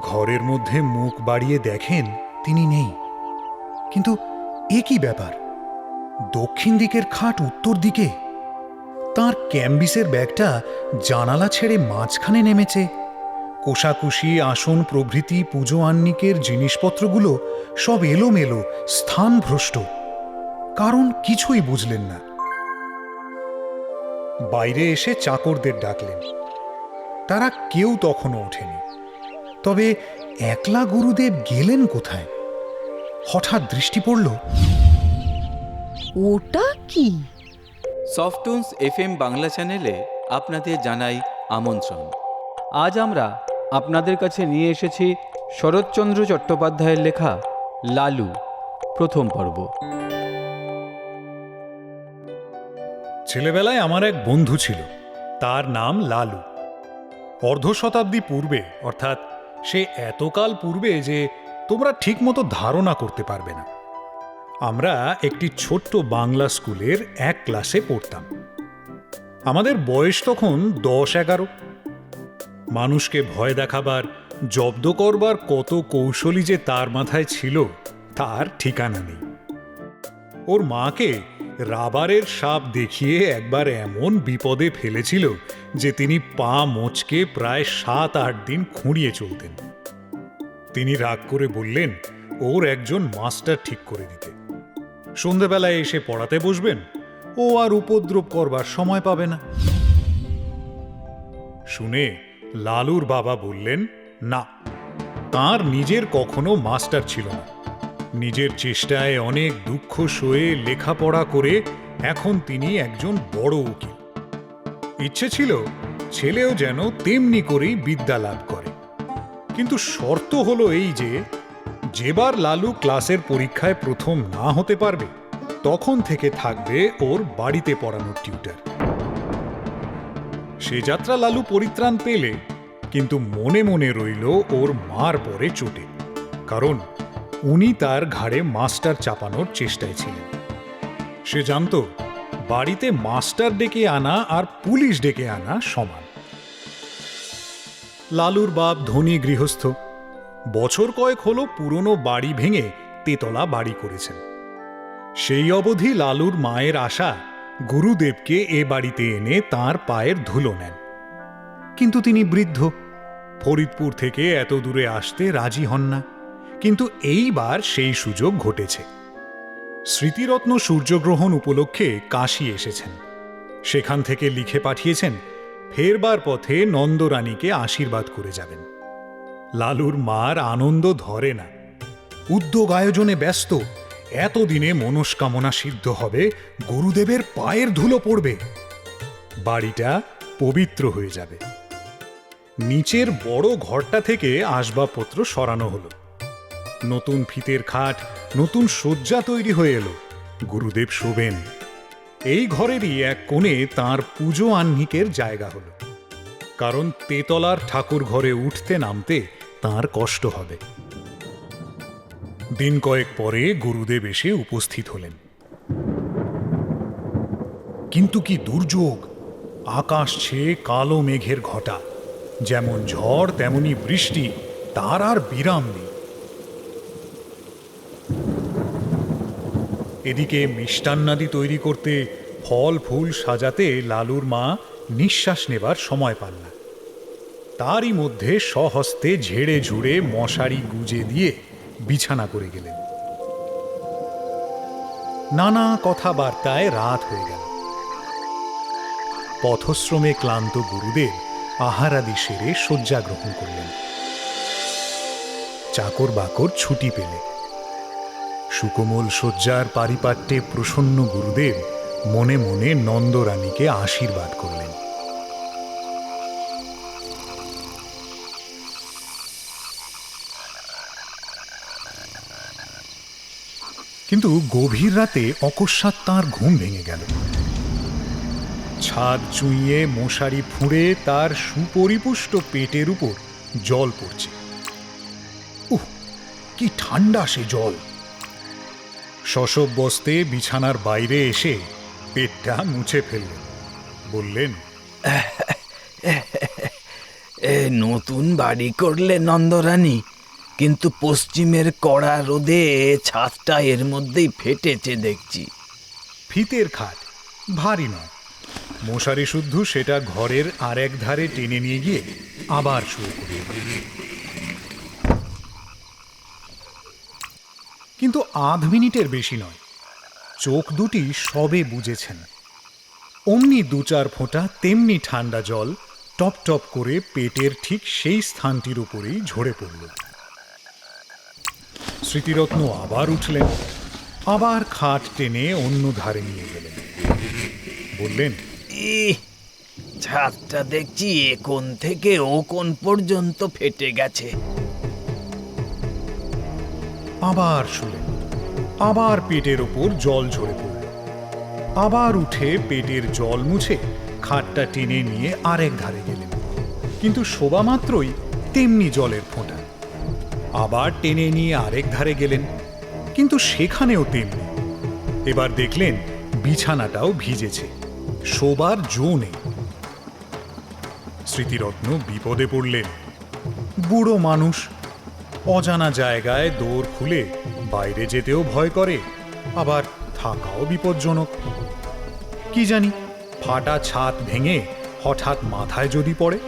ঘরের মধ্যে মুখ বাড়িয়ে দেখেন তিনি নেই। কিন্তু এ কি ব্যাপার? দক্ষিণ দিকের খাট উত্তর দিকে, তার ক্যাম্বিসের ব্যাগটা জানালা ছেড়ে মাঝখানে নেমেছে। কোষাকুষি, আসন প্রভৃতি পুজো আহ্নিকের জিনিসপত্রগুলো সব এলোমেলো, স্থানভ্রষ্ট। কারণ কিছুই বুঝলেন না। বাইরে এসে চাকরদের ডাকলেন। তারা কেউ তখনও ওঠেনি। তবে একলা গুরুদেব গেলেন কোথায়? হঠাৎ দৃষ্টি পড়ল, ওটা কি? সফটুনস FM বাংলা চ্যানেলে আপনাদের জানাই আমন্ত্রণ। আজ আমরা আপনাদের কাছে নিয়ে এসেছি শরৎচন্দ্র চট্টোপাধ্যায়ের লেখা লালু প্রথম পর্ব। ছেলেবেলায় আমার এক বন্ধু ছিল, তার নাম লালু। অর্ধ শতাব্দী পূর্বে, অর্থাৎ সে এতকাল পূর্বে যে তোমরা ঠিকমতো ধারণা করতে পারবে না, আমরা একটি ছোট্ট বাংলা স্কুলের এক ক্লাসে পড়তাম। আমাদের বয়স তখন 10-11। মানুষকে ভয় দেখাবার, জব্দ করবার কত কৌশলী যে তার মাথায় ছিল তার ঠিকানা নেই। ওর মাকে রাবারের সাপ দেখিয়ে একবার এমন বিপদে ফেলেছিল যে তিনি পা মোচকে প্রায় 7-8 দিন খুঁড়িয়ে চলতেন। তিনি রাগ করে বললেন ওর একজন মাস্টার ঠিক করে দিতে। সন্ধেবেলায় এসে পড়াতে বসবেন, ও আর উপদ্রব করবার সময় পাবে না। শুনে লালুর বাবা বললেন না, তার নিজের কখনো মাস্টার ছিল না। নিজের চেষ্টায় অনেক দুঃখ সয়ে লেখাপড়া করে এখন তিনি একজন বড় উকিল। ইচ্ছে ছিল ছেলেও যেন তেমনি করেই বিদ্যা লাভ করে। কিন্তু শর্ত হলো এই যে, যেবার লালু ক্লাসের পরীক্ষায় প্রথম না হতে পারবে তখন থেকে থাকবে ওর বাড়িতে পড়ানোর টিউটার। সে যাত্রা লালু পরিত্রাণ পেলে, কিন্তু মনে মনে রইল ওর মার পরে চোটে। কারণ উনি তার ঘাড়ে মাস্টার চাপানোর চেষ্টায় ছিলেন। সে জানত বাড়িতে মাস্টার ডেকে আনা আর পুলিশ ডেকে আনা সমান। লালুর বাপ ধনী গৃহস্থ। বছর কয়েক হলো পুরনো বাড়ি ভেঙে তেতলা বাড়ি করেছেন। সেই অবধি লালুর মায়ের আশা গুরুদেবকে এ বাড়িতে এনে তার পায়ের ধুলো নেন। কিন্তু তিনি বৃদ্ধ, ফরিদপুর থেকে এত দূরে আসতে রাজি হন না। কিন্তু এইবার সেই সুযোগ ঘটেছে। স্মৃতিরত্ন সূর্যগ্রহণ উপলক্ষে কাশী এসেছেন। সেখান থেকে লিখে পাঠিয়েছেন ফেরবার পথে নন্দরানীকে আশীর্বাদ করে যাবেন। লালুর মার আনন্দ ধরে না। উদ্যোগ আয়োজনে ব্যস্ত। এতদিনে মনস্কামনা সিদ্ধ হবে, গুরুদেবের পায়ের ধুলো পড়বে, বাড়িটা পবিত্র হয়ে যাবে। নিচের বড় ঘরটা থেকে আসবাবপত্র সরানো হলো। নতুন ফিতের খাট, নতুন শয্যা তৈরি হয়ে এলো। গুরুদেব শোবেন। এই ঘরেরই এক কোণে তাঁর পুজো আহ্নিকের জায়গা হলো। কারণ তেতলার ঠাকুর ঘরে উঠতে নামতে তাঁর কষ্ট হবে। দিন কয়েক পরে গুরুদেব এসে উপস্থিত হলেন। কিন্তু কি দুর্যোগ! আকাশ ছেয়ে কালো মেঘের ঘটা। যেমন ঝড় তেমনি বৃষ্টি, তার আর বিরাম নেই। এদিকে মিষ্টান্নাদি তৈরি করতে, ফল ফুল সাজাতে লালুর মা নিঃশ্বাস নেবার সময় পান না। তারই মধ্যে স্বহস্তে ঝেড়ে ঝুড়ে মশারি গুজে দিয়ে বিছানা করে গেলেন। নানা কথাবার্তায় রাত হয়ে গেল। পথশ্রমে ক্লান্ত গুরুদেব আহারাদি সেরে শয্যা গ্রহণ করলেন। চাকর বাকর ছুটি পেলে। সুকোমল শয্যার পারিপাট্যে প্রসন্ন গুরুদেব মনে মনে নন্দরানীকে আশীর্বাদ করলেন। কিন্তু গভীর রাতে অকস্মাৎ তাঁর ঘুম ভেঙে গেল। ছাদ চুইয়ে মশারি ফুঁড়ে তার সুপরিপুষ্ট পেটের উপর জল পড়ছে। উহ, কি ঠান্ডা সে জল! শশব বস্তে বিছানার বাইরে এসে পেটটা মুছে ফেললেন। বললেন, নতুন বাড়ি করলে নন্দরানী, কিন্তু পশ্চিমের কড়া রোদে ছাদটা এর মধ্যেই ফেটেছে দেখছি। ফিতের খাট, ভারী নয়। মশারি শুদ্ধ সেটা ঘরের আর এক ধারে টেনে নিয়ে গিয়ে আবার শুয়ে পড়ল। কিন্তু আধ মিনিটের বেশি নয়, চোখ দুটি সবে বুজেছেন। অমনি দু চার ফোঁটা তেমনি ঠান্ডা জল টপ টপ করে পেটের ঠিক সেই স্থানটির উপরেই ঝরে পড়ল। স্মৃতিরত্ন আবার উঠলেন, আবার খাট টেনে অন্য ধারে নিয়ে গেলেন। বললেন, ছাদটা দেখছি এ কোণ থেকে ও কোণ পর্যন্ত ফেটে গেছে। আবার শুলেন, আবার পেটের ওপর জল ঝরে পড়ল। আবার উঠে পেটের জল মুছে খাটটা টেনে নিয়ে আরেক ধারে গেলেন, কিন্তু শোবা মাত্রই তেমনি জলের ফোঁটা। আবার টেনে নিয়ে আরেক ধারে গেলেন, কিন্তু সেখানেও তেমনি। এবার দেখলেন বিছানাটাও ভিজেছে, শোবার জো নেই। স্মৃতিরত্ন বিপদে পড়লেন। বুড়ো মানুষ, অজানা জায়গায় দোর খুলে বাইরে যেতেও ভয় করে, আবার থাকাও বিপজ্জনক। কি জানি, ফাটা ছাদ ভেঙে হঠাৎ মাথায় যদি পড়ে।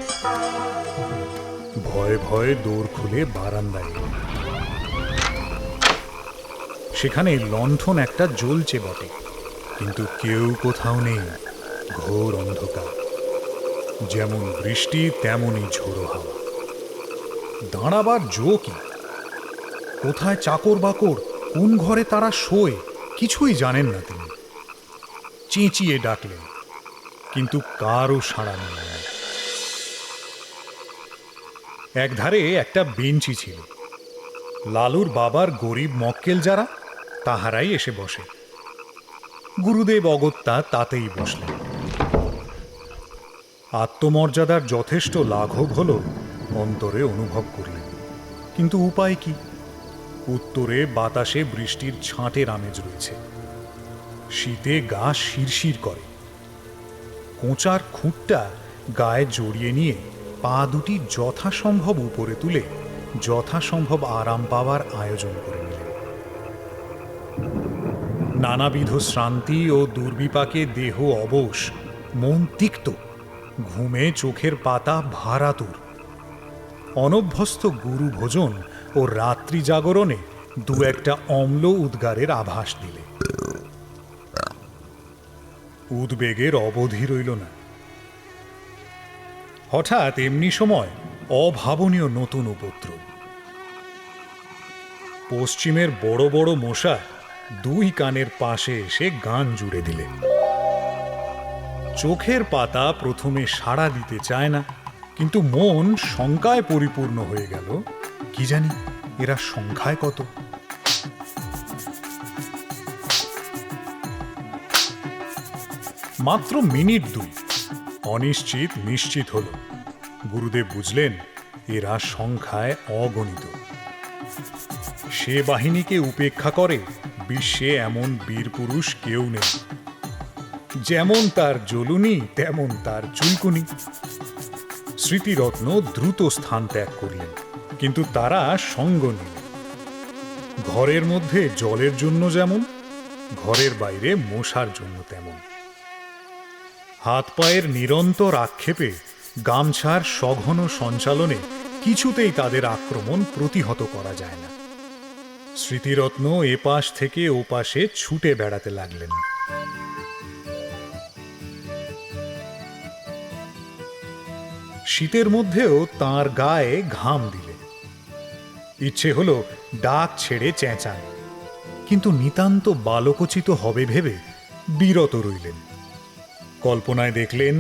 ভয়ে ভয়ে দোর খুলে বারান্দায় এলেন। সেখানে লণ্ঠন একটা জ্বলছে বটে, কিন্তু কেউ কোথাও নেই। ঘোর অন্ধকার, যেমন বৃষ্টি তেমনই ঝোড়ো হাওয়া। দাঁড়াবার জো কি? কোথায় চাকর বাকর, কোন ঘরে তারা শোয়, কিছুই জানেন না তিনি। চেঁচিয়ে ডাকলেন, কিন্তু কারও সাড়া নেই। একধারে একটা বেঞ্চি ছিল। লালুর বাবার গরিব মক্কেল যারা, তাহারাই এসে বসে। গুরুদেব অগত্যা তাতেই বসলেন। আত্মমর্যাদার যথেষ্ট লাঘব হল অন্তরে অনুভব করিলেন, কিন্তু উপায় কি? উত্তরে বাতাসে বৃষ্টির ছাঁটের আমেজ রয়েছে, শীতে গা শিরশির করে। কোঁচার খুঁটটা গায়ে জড়িয়ে নিয়ে পা দুটি যথাসম্ভব উপরে তুলে যথাসম্ভব আরাম পাওয়ার আয়োজন করে নিলেন। নানাবিধ শ্রান্তি ও দুর্বিপাকে দেহ অবশ, মন তিক্ত, ঘুমে চোখের পাতা ভারাতুর। অনভ্যস্ত গুরু ভোজন ও রাত্রি জাগরণে দু একটা অম্ল উদ্গারের আভাস দিলে। উদ্বেগের অবধি রইল না। হঠাৎ এমনি সময় অভাবনীয় নতুন উপদ্রব। পশ্চিমের বড় বড় মশা দুই কানের পাশে এসে গান জুড়ে দিলে। চোখের পাতা প্রথমে সাড়া দিতে চায় না, কিন্তু মন শঙ্কায় পরিপূর্ণ হয়ে গেল। কি জানি এরা সংখ্যায় কত? মাত্র মিনিট দুই অনিশ্চিত নিশ্চিত হল। গুরুদেব বুঝলেন এরা সংখ্যায় অগণিত। সে বাহিনীকে উপেক্ষা করে বিশ্বে এমন বীর পুরুষ কেউ নেই। যেমন তার জ্বলুনি তেমন তার চুলকুনি। স্মৃতিরত্ন দ্রুত স্থান ত্যাগ করলেন, কিন্তু তারা সঙ্গ নিল। ঘরের মধ্যে জলের জন্য যেমন, ঘরের বাইরে মশার জন্য তেমন। হাত পায়ের নিরন্তর আক্ষেপে, গামছার সঘন সঞ্চালনে কিছুতেই তাদের আক্রমণ প্রতিহত করা যায় না। স্মৃতিরত্ন এপাশ থেকে ওপাশে ছুটে বেড়াতে লাগলেন। শীতের মধ্যেও তাঁর গায়ে ঘাম দিলে। ইচ্ছে হলো ডাক ছেড়ে চেঁচান, কিন্তু নিতান্ত বালকোচিত হবে ভেবে বিরত রইলেন। কল্পনায় দেখলেন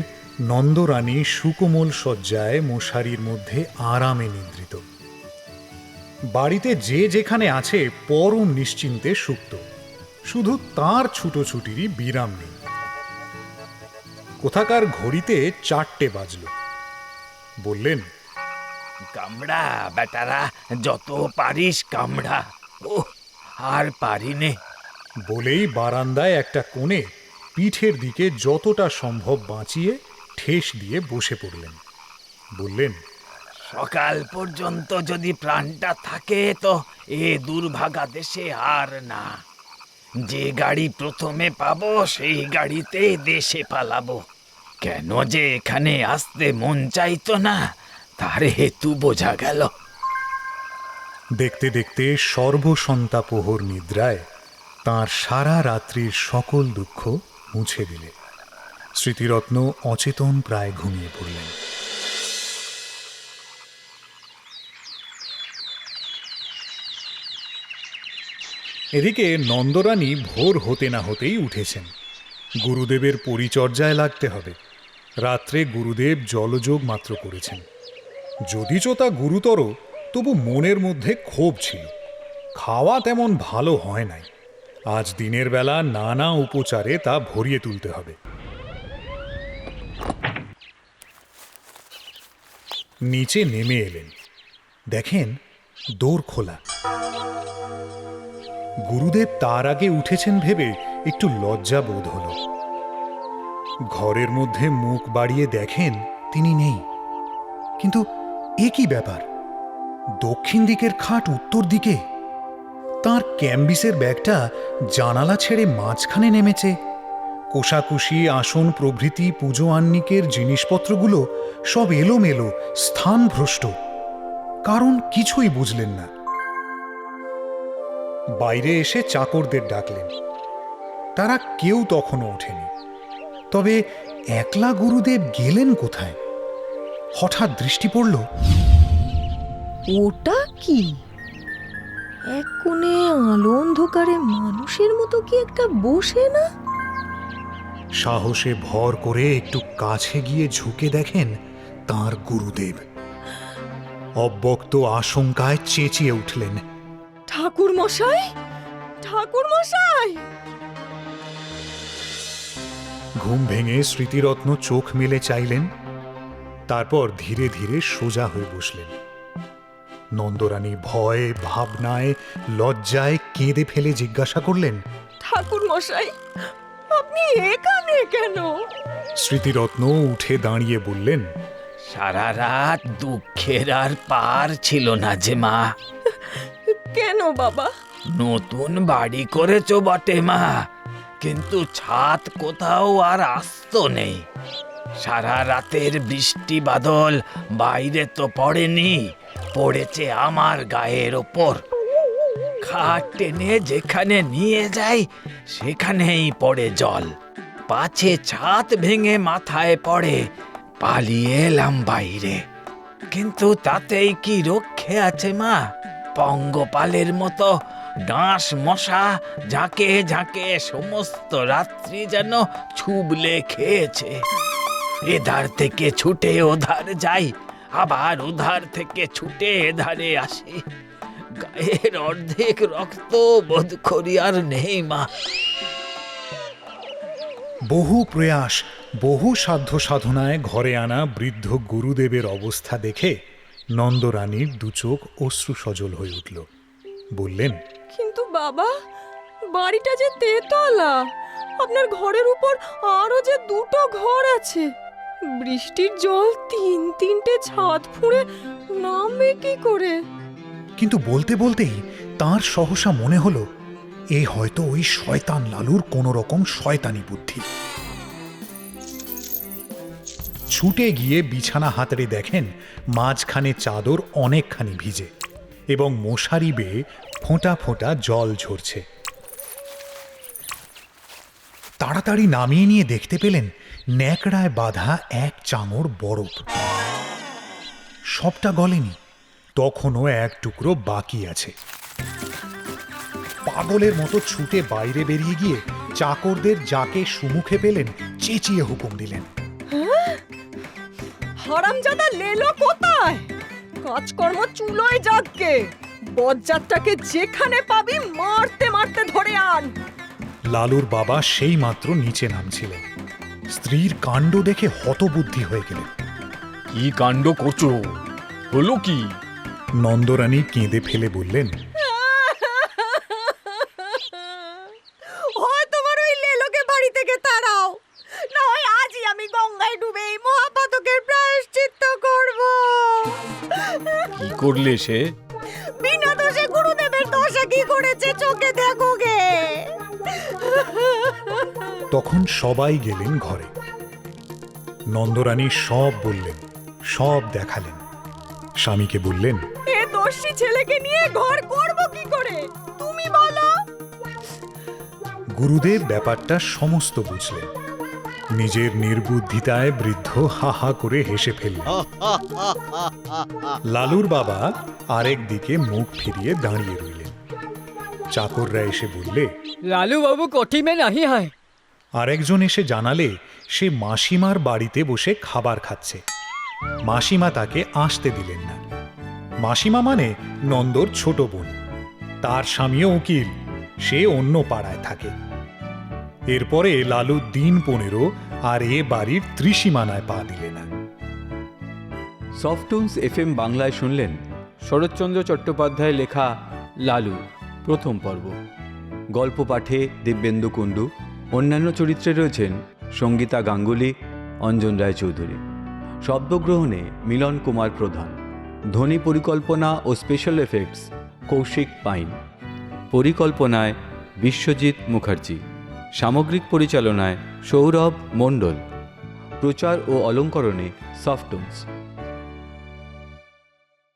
নন্দরানী সুকোমল শয্যায় মশারির মধ্যে আরামে নিদ্রিত। বাড়িতে যে যেখানে আছে পরম নিশ্চিন্তে সুপ্ত, শুধু তাঁর ছুটোছুটিরই বিরাম নেই। কোথাকার ঘড়িতে 4টে বাজল। বললেন, কামড়া বেটারা, যত পারিস কামড়া, ও আর পারি নে। বলেই বারান্দায় একটা কোণে পিঠের দিকে যতটা সম্ভব বাঁচিয়ে ঠেস দিয়ে বসে পড়লেন। বললেন, সকাল পর্যন্ত যদি প্রাণটা থাকে তো এ দুর্ভাগা দেশে আর না। যে গাড়ি প্রথমে পাবো সেই গাড়িতে দেশে পালাবো। কেন যে এখানে আসতে মন চাইতো না তার হেতু বোঝা গেল। দেখতে দেখতে সর্বসন্তাপহর নিদ্রায় তাঁর সারা রাত্রির সকল দুঃখ মুছে দিলে। স্মৃতিরত্ন অচেতন প্রায় ঘুমিয়ে পড়লেন। এদিকে নন্দরানী ভোর হতে না হতেই উঠেছেন। গুরুদেবের পরিচর্যায় লাগতে হবে। রাত্রে গুরুদেব জলযোগ মাত্র করেছেন। যদিচ তা গুরুতর, তবু মনের মধ্যে ক্ষোভ ছিল। খাওয়া তেমন ভালো হয় নাই। আজ দিনের বেলা নানা উপচারে তা ভরিয়ে তুলতে হবে। নিচে নেমে এলেন। দেখেন দোর খোলা। গুরুদেব তার আগে উঠেছেন ভেবে একটু লজ্জা বোধ হল। ঘরের মধ্যে মুখ বাড়িয়ে দেখেন তিনি নেই। কিন্তু এ কি ব্যাপার? দক্ষিণ দিকের খাট উত্তর দিকে। তার ক্যাম্বিসের ব্যাগটা জানালা ছেড়ে মাঝখানে নেমেছে। কোষাকুষি, আসন প্রভৃতি পুজো আহ্নিকের জিনিসপত্রগুলো সব এলোমেলো, স্থানভ্রষ্ট। কারণ কিছুই বুঝলেন না। বাইরে এসে চাকরদের ডাকলেন। তারা কেউ তখনও ওঠেনি। তবে একলা গুরুদেব গেলেন কোথায়? হঠাৎ দৃষ্টি পড়ল, ওটা কি? এক কোণে আলো অন্ধকারে মানুষের মতো কি একটা বসে না? সাহসে ভর করে একটু কাছে গিয়ে ঝুঁকে দেখেন তাঁর গুরুদেব। অব্যক্ত আশঙ্কায় চেঁচিয়ে উঠলেন, ঠাকুর মশাই, ঠাকুর মশাই! ঘুম ভেঙে স্মৃতিরত্ন চোখ মেলে চাইলেন। তারপর ধীরে ধীরে সোজা হয়ে বসলেন। নন্দরানী ভয়ে, ভাবনায়, লজ্জায় কেঁদে ফেলে জিজ্ঞাসা করলেন, ঠাকুর মশাই, আপনি এখানে কেন? স্মৃতিরত্ন উঠে দাঁড়িয়ে বললেন, সারা রাত দুঃখের আর পার ছিল না যে মা। কেন বাবা? নতুন বাড়ি করেছো বটে মা, কিন্তু ছাদ কোথাও আর আস্ত নেই। সারা রাতের বৃষ্টি বাদল বাইরে তো পড়েনি, পড়েছে আমার গায়ের ওপর। খাট টেনে যেখানে নিয়ে যাই সেখানেই পড়ে জল। পাছে ছাদ ভেঙে মাথায় পড়ে, পালিয়ে এলাম বাইরে। কিন্তু তাতেই কি রক্ষে আছে মা? পঙ্গপালের মতো ডাঁশ মশা ঝাঁকে ঝাঁকে সমস্ত রাত্রি যেন ছুবলে খেয়েছে। এধার থেকে ছুটে ওধার যাই, আবার ওধার থেকে ছুটে এধারে আসি। গায়ের অর্ধেক রক্ত বোধ করি আর নেই মা। বহু প্রয়াস, বহু সাধ্য সাধনায় ঘরে আনা বৃদ্ধ গুরুদেবের অবস্থা দেখে নন্দরানীর দুচোখ অশ্রু সজল হয়ে উঠল। বললেন, কিন্তু বাবা, বাড়িটা যে তেতলা, আপনার ঘরের উপর আরো যে দুটো ঘর আছে। বৃষ্টির জল তিন তিনটে ছাদ ফুঁড়ে নামবে কি করে? কিন্তু বলতে বলতেই তার সহসা মনে হলো এ হয়তো ওই শয়তান লালুর কোনো রকম শয়তানি বুদ্ধি। ছুটে গিয়ে বিছানা হাতড়ে দেখেন মাঝখানে চাদর অনেকখানি ভিজে এবং মশারি বেয়ে ফোঁটা ফোঁটা জল ঝরছে। তাড়াতাড়ি নামিয়ে নিয়ে দেখতে পেলেন ন্যাকড়ায় বাঁধা এক চাঙড় বরফ। সবটা গলেনি, তখনও এক টুকরো বাকি আছে। পাগলের মতো ছুটে বাইরে বেরিয়ে গিয়ে চাকরদের যাকে সুমুখে পেলেন চেঁচিয়ে হুকুম দিলেন, হারামজাদা লেলো কোথায়? কাজকর্ম চুলোয় যাককে, বজ্জাতটাকে যেখানে পাবি মারতে মারতে ধরে আন। লালুর বাবা সেই মাত্র নিচে নামছিলেন। স্ত্রীর কাণ্ড দেখে হতবুদ্ধি হয়ে গেলেন। কি কাণ্ড করছো? হলো কি? নন্দরানী কেঁদে ফেলে বললেন, হয় তোমার ওই লেলোকে বাড়ি থেকে তাড়াও, না হয় আজই আমি গঙ্গায় ডুবে এই মহাপাতকের প্রায়শ্চিত্ত করব। করলে সে? বিনা দোষে গুরুদেবের দশা কি করেছে চোখে দেখো গে। তখন সবাই গেলেন ঘরে। নন্দরানী সব বললেন, সব দেখালেন। স্বামীকে বললেন, এ দোষী ছেলেকে নিয়ে ঘর করব কি করে তুমি বলো। গুরুদেব ব্যাপারটা সমস্ত বুঝলেন। নিজের নির্বুদ্ধিতায় বৃদ্ধ হা হা করে হেসে ফেললেন। লালুর বাবা আরেক দিকে মুখ ফিরিয়ে দাঁড়িয়ে রইলেন। চাকররা এসে বললে, লালু বাবু কোঠি মে নাহি হয়। আরেকজন এসে জানালে সে মাসিমার বাড়িতে বসে খাবার খাচ্ছে। মাসিমা তাকে আসতে দিলেন না। মাসিমা মানে নন্দর ছোট বোন। তার স্বামীও উকিল, সে অন্য পাড়ায় থাকে। এরপরে লালু দিন 15 আর এ বাড়ির ত্রিসীমানায় পা দিলে না। সফটুনস এফএম বাংলায় শুনলেন শরৎচন্দ্র চট্টোপাধ্যায়ের লেখা লালু প্রথম পর্ব। গল্প পাঠে দিব্যেন্দু কুণ্ডু। অন্যান্য চরিত্রে রয়েছেন সঙ্গীতা গাঙ্গুলি, অঞ্জন রায়চৌধুরী। শব্দগ্রহণে মিলন কুমার প্রধান। ধ্বনি পরিকল্পনা ও স্পেশাল এফেক্টস কৌশিক পাইন। পরিকল্পনায় বিশ্বজিৎ মুখার্জি। সামগ্রিক পরিচালনায় সৌরভ মণ্ডল। প্রচার ও অলঙ্করণে সফটুনস।